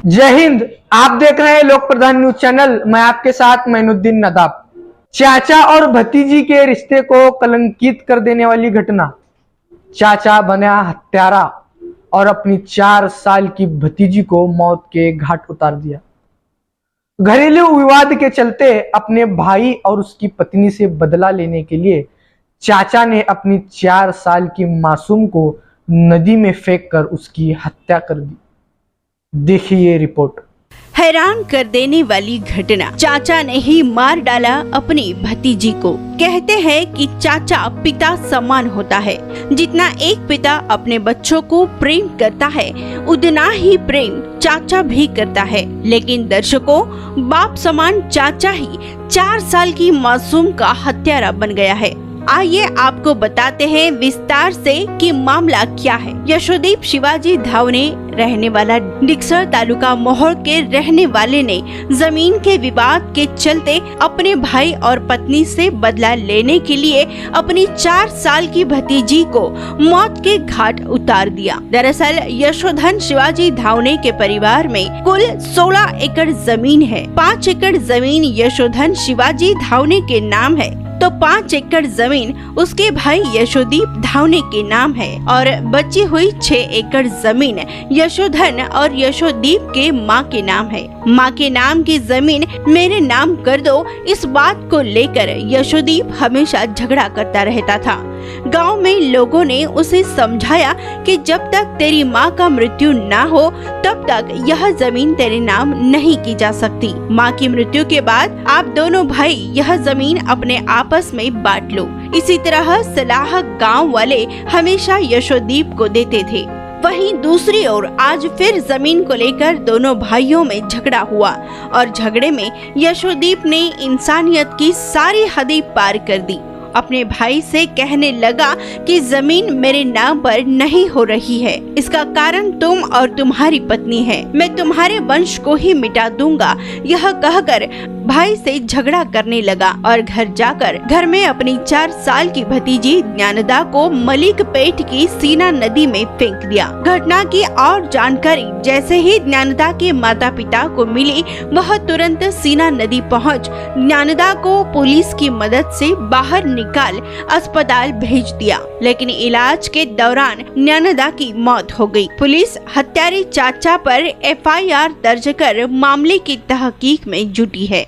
जय हिंद। आप देख रहे हैं लोक प्रधान न्यूज चैनल। मैं आपके साथ मैनुद्दीन नदाब। चाचा और भतीजी के रिश्ते को कलंकित कर देने वाली घटना। चाचा बना हत्यारा और अपनी 4 साल की भतीजी को मौत के घाट उतार दिया। घरेलू विवाद के चलते अपने भाई और उसकी पत्नी से बदला लेने के लिए चाचा ने अपनी 4 साल की मासूम को नदी में फेंककर उसकी हत्या कर दी। देखिए ये रिपोर्ट। हैरान कर देने वाली घटना। चाचा ने ही मार डाला अपनी भतीजी को। कहते हैं कि चाचा पिता समान होता है। जितना एक पिता अपने बच्चों को प्रेम करता है उतना ही प्रेम चाचा भी करता है। लेकिन दर्शकों, बाप समान चाचा ही 4 साल की मासूम का हत्यारा बन गया है। आइए आपको बताते हैं विस्तार से कि मामला क्या है। यशोदीप शिवाजी धावने रहने वाला डिक्सर तालुका मोहोळ के रहने वाले ने जमीन के विवाद के चलते अपने भाई और पत्नी से बदला लेने के लिए अपनी 4 साल की भतीजी को मौत के घाट उतार दिया। दरअसल यशोधन शिवाजी धावने के परिवार में कुल 16 एकड़ जमीन है। 5 एकड़ जमीन यशोधन शिवाजी धावने के नाम है तो 5 एकड़ जमीन उसके भाई यशोदीप धावने के नाम है और बची हुई 6 एकड़ जमीन यशोधन और यशोदीप के माँ के नाम है। माँ के नाम की जमीन मेरे नाम कर दो, इस बात को लेकर यशोदीप हमेशा झगड़ा करता रहता था। गांव में लोगों ने उसे समझाया कि जब तक तेरी माँ का मृत्यु ना हो तब तक यह जमीन तेरे नाम नहीं की जा सकती। माँ की मृत्यु के बाद आप दोनों भाई यह जमीन अपने आपस में बांट लो। इसी तरह सलाह गांव वाले हमेशा यशोदीप को देते थे। वहीं दूसरी ओर आज फिर जमीन को लेकर दोनों भाइयों में झगड़ा हुआ और झगड़े में यशोदीप ने इंसानियत की सारी हदें पार कर दी। अपने भाई से कहने लगा कि जमीन मेरे नाम पर नहीं हो रही है, इसका कारण तुम और तुम्हारी पत्नी है। मैं तुम्हारे वंश को ही मिटा दूंगा। यह कहकर भाई से झगड़ा करने लगा और घर जाकर घर में अपनी 4 साल की भतीजी ज्ञानदा को मलिक पेट की सीना नदी में फेंक दिया। घटना की और जानकारी जैसे ही ज्ञानदा के माता पिता को मिली, वह तुरंत सीना नदी पहुंच ज्ञानदा को पुलिस की मदद से बाहर निकाल अस्पताल भेज दिया। लेकिन इलाज के दौरान ज्ञानदा की मौत हो गई। पुलिस हत्यारे चाचा पर FIR दर्ज कर मामले की तहकीक में जुटी है।